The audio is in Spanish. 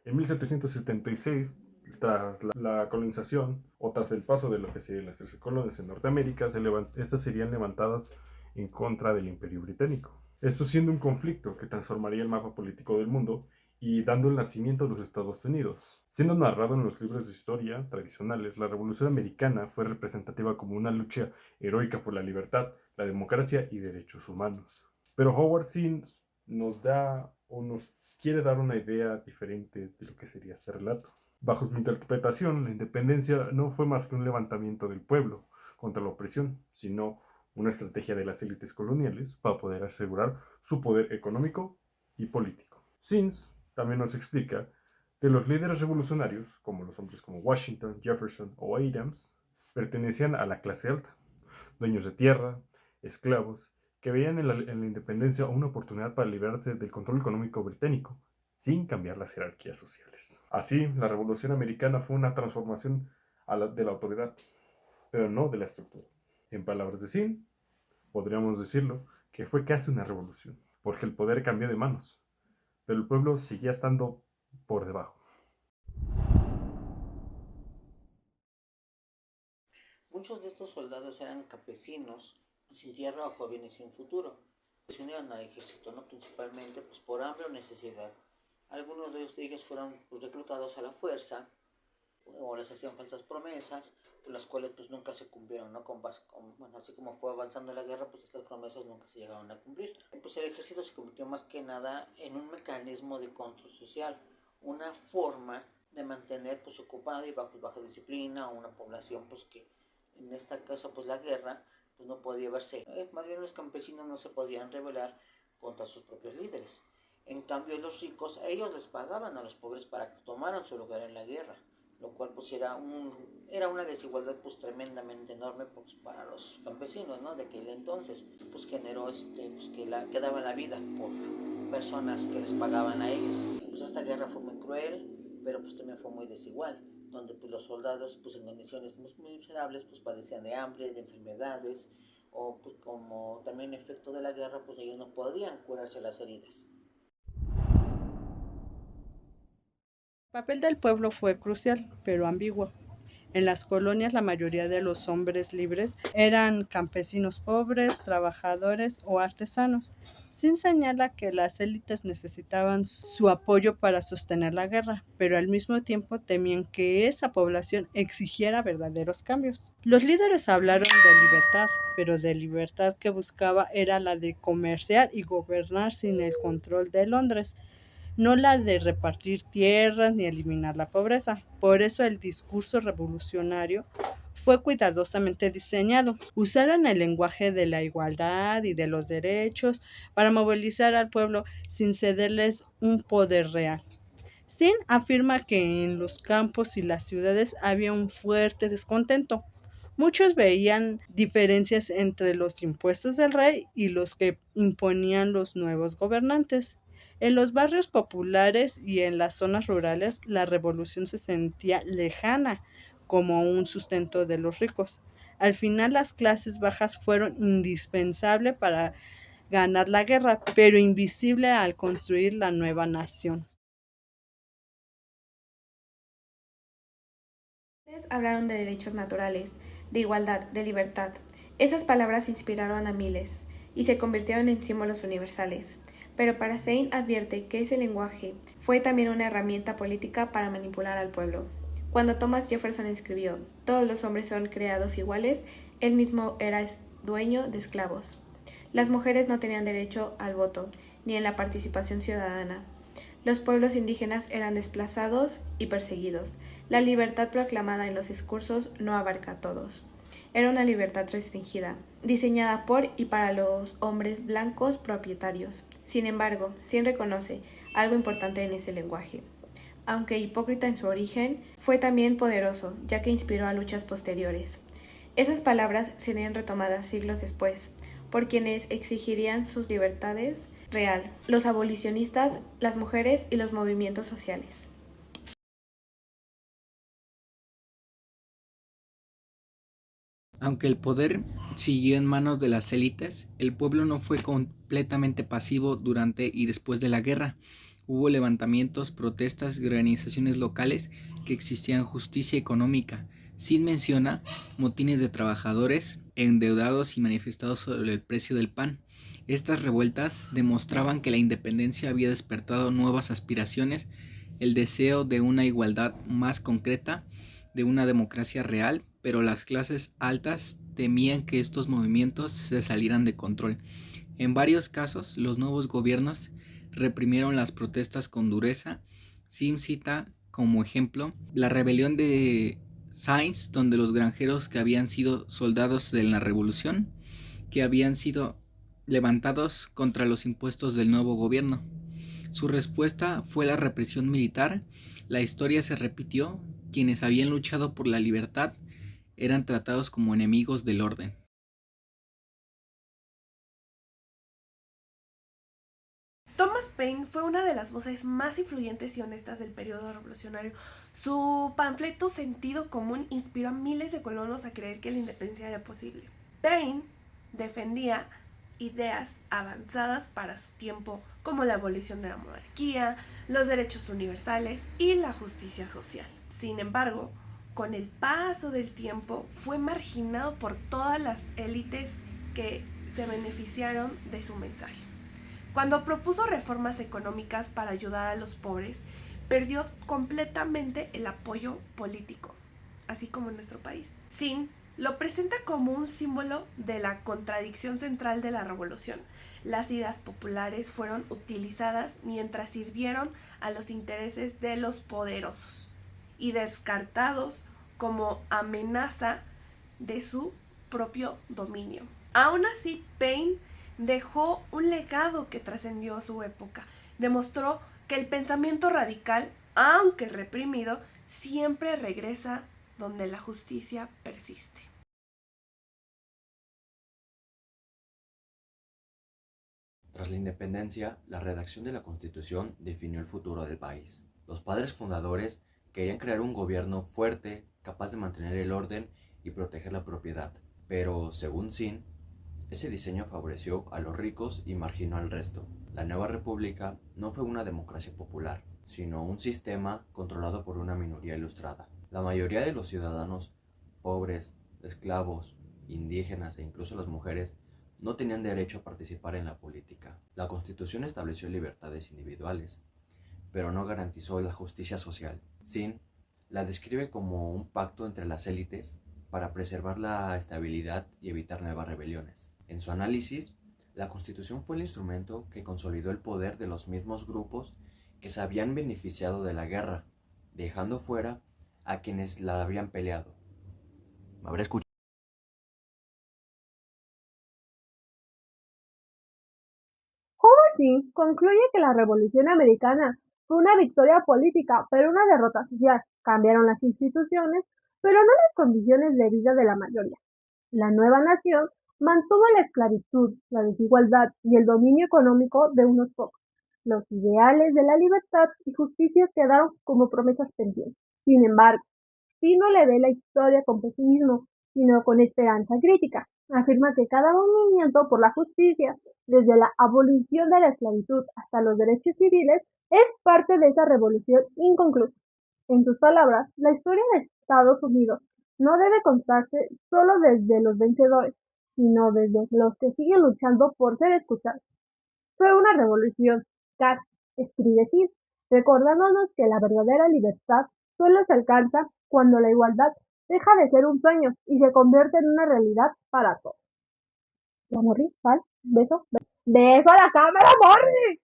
En 1776, tras la colonización o tras el paso de lo que serían las 13 colonias en Norteamérica, estas serían levantadas en contra del Imperio Británico. Esto siendo un conflicto que transformaría el mapa político del mundo y dando el nacimiento a los Estados Unidos. Siendo narrado en los libros de historia tradicionales, la Revolución Americana fue representativa como una lucha heroica por la libertad, la democracia y derechos humanos. Pero Howard Zinn nos da o nos quiere dar una idea diferente de lo que sería este relato. Bajo su interpretación, la independencia no fue más que un levantamiento del pueblo contra la opresión, sino una estrategia de las élites coloniales para poder asegurar su poder económico y político. Sims también nos explica que los líderes revolucionarios, como los hombres como Washington, Jefferson o Adams, pertenecían a la clase alta, dueños de tierra, esclavos, que veían en la independencia una oportunidad para liberarse del control económico británico, sin cambiar las jerarquías sociales. Así, la Revolución Americana fue una transformación de la autoridad, pero no de la estructura. En palabras de Sin, podríamos decirlo, que fue casi una revolución, porque el poder cambió de manos, pero el pueblo seguía estando por debajo. Muchos de estos soldados eran campesinos, sin tierra o jóvenes sin futuro. Se unieron al ejército, ¿no? Principalmente pues, por hambre o necesidad. Algunos de ellos fueron pues, reclutados a la fuerza o les hacían falsas promesas, pues, las cuales pues nunca se cumplieron, ¿no? Bueno, así como fue avanzando la guerra, pues estas promesas nunca se llegaron a cumplir. Pues el ejército se convirtió más que nada en un mecanismo de control social, una forma de mantener pues ocupada y bajo disciplina a una población pues que en esta casa pues la guerra pues no podía verse. Más bien los campesinos no se podían rebelar contra sus propios líderes. En cambio los ricos, a ellos les pagaban a los pobres para que tomaran su lugar en la guerra, lo cual pues era una desigualdad pues tremendamente enorme pues, para los campesinos, ¿no? De aquel entonces pues generó pues que daban la vida por personas que les pagaban a ellos. Pues esta guerra fue muy cruel, pero pues también fue muy desigual, donde pues los soldados pues en condiciones muy miserables pues padecían de hambre, de enfermedades, o pues como también efecto de la guerra pues ellos no podían curarse las heridas. El papel del pueblo fue crucial, pero ambiguo. En las colonias la mayoría de los hombres libres eran campesinos pobres, trabajadores o artesanos, sin señala que las élites necesitaban su apoyo para sostener la guerra, pero al mismo tiempo temían que esa población exigiera verdaderos cambios. Los líderes hablaron de libertad, pero de libertad que buscaba era la de comerciar y gobernar sin el control de Londres, no la de repartir tierras ni eliminar la pobreza. Por eso el discurso revolucionario fue cuidadosamente diseñado. Usaron el lenguaje de la igualdad y de los derechos para movilizar al pueblo sin cederles un poder real. Sin afirma que en los campos y las ciudades había un fuerte descontento. Muchos veían diferencias entre los impuestos del rey y los que imponían los nuevos gobernantes. En los barrios populares y en las zonas rurales, la revolución se sentía lejana, como un sustento de los ricos. Al final, las clases bajas fueron indispensables para ganar la guerra, pero invisible al construir la nueva nación. Ustedes hablaron de derechos naturales, de igualdad, de libertad. Esas palabras inspiraron a miles y se convirtieron en símbolos universales. Pero para Sein advierte que ese lenguaje fue también una herramienta política para manipular al pueblo. Cuando Thomas Jefferson escribió "Todos los hombres son creados iguales", él mismo era dueño de esclavos. Las mujeres no tenían derecho al voto, ni en la participación ciudadana. Los pueblos indígenas eran desplazados y perseguidos. La libertad proclamada en los discursos no abarca a todos. Era una libertad restringida, diseñada por y para los hombres blancos propietarios. Sin embargo, Sin reconoce algo importante en ese lenguaje. Aunque hipócrita en su origen, fue también poderoso, ya que inspiró a luchas posteriores. Esas palabras serían retomadas siglos después, por quienes exigirían sus libertades real, los abolicionistas, las mujeres y los movimientos sociales. Aunque el poder siguió en manos de las élites, el pueblo no fue completamente pasivo durante y después de la guerra. Hubo levantamientos, protestas y organizaciones locales que exigían justicia económica. Sin menciona motines de trabajadores endeudados y manifestados sobre el precio del pan. Estas revueltas demostraban que la independencia había despertado nuevas aspiraciones, el deseo de una igualdad más concreta, de una democracia real, pero las clases altas temían que estos movimientos se salieran de control. En varios casos, los nuevos gobiernos reprimieron las protestas con dureza. Sim cita como ejemplo la rebelión de Sainz, donde los granjeros que habían sido soldados de la revolución, que habían sido levantados contra los impuestos del nuevo gobierno. Su respuesta fue la represión militar. La historia se repitió. Quienes habían luchado por la libertad eran tratados como enemigos del orden. Thomas Paine fue una de las voces más influyentes y honestas del periodo revolucionario. Su panfleto Sentido Común inspiró a miles de colonos a creer que la independencia era posible. Paine defendía ideas avanzadas para su tiempo, como la abolición de la monarquía, los derechos universales y la justicia social. Sin embargo, con el paso del tiempo fue marginado por todas las élites que se beneficiaron de su mensaje. Cuando propuso reformas económicas para ayudar a los pobres, perdió completamente el apoyo político, así como en nuestro país. Sin lo presenta como un símbolo de la contradicción central de la revolución. Las ideas populares fueron utilizadas mientras sirvieron a los intereses de los poderosos y descartados como amenaza de su propio dominio. Aún así, Paine dejó un legado que trascendió su época. Demostró que el pensamiento radical, aunque reprimido, siempre regresa donde la justicia persiste. Tras la independencia, la redacción de la Constitución definió el futuro del país. Los padres fundadores querían crear un gobierno fuerte, capaz de mantener el orden y proteger la propiedad. Pero, según Sin, ese diseño favoreció a los ricos y marginó al resto. La nueva república no fue una democracia popular, sino un sistema controlado por una minoría ilustrada. La mayoría de los ciudadanos, pobres, esclavos, indígenas e incluso las mujeres, no tenían derecho a participar en la política. La Constitución estableció libertades individuales, pero no garantizó la justicia social. Sin la describe como un pacto entre las élites para preservar la estabilidad y evitar nuevas rebeliones. En su análisis, la Constitución fue el instrumento que consolidó el poder de los mismos grupos que se habían beneficiado de la guerra, dejando fuera a quienes la habían peleado. ¿Me habrá escuchado? Howard concluye que la Revolución Americana fue una victoria política, pero una derrota social. Cambiaron las instituciones, pero no las condiciones de vida de la mayoría. La nueva nación mantuvo la esclavitud, la desigualdad y el dominio económico de unos pocos. Los ideales de la libertad y justicia quedaron como promesas pendientes. Sin embargo, si no le ve la historia con pesimismo, sino con esperanza crítica. Afirma que cada movimiento por la justicia, desde la abolición de la esclavitud hasta los derechos civiles, es parte de esa revolución inconclusa. En sus palabras, la historia de Estados Unidos no debe contarse solo desde los vencedores, sino desde los que siguen luchando por ser escuchados. Fue una revolución, casi, escribe Sid, recordándonos que la verdadera libertad solo se alcanza cuando la igualdad deja de ser un sueño y se convierte en una realidad para todos. La Morri, Val, beso, beso a la cámara, Morri.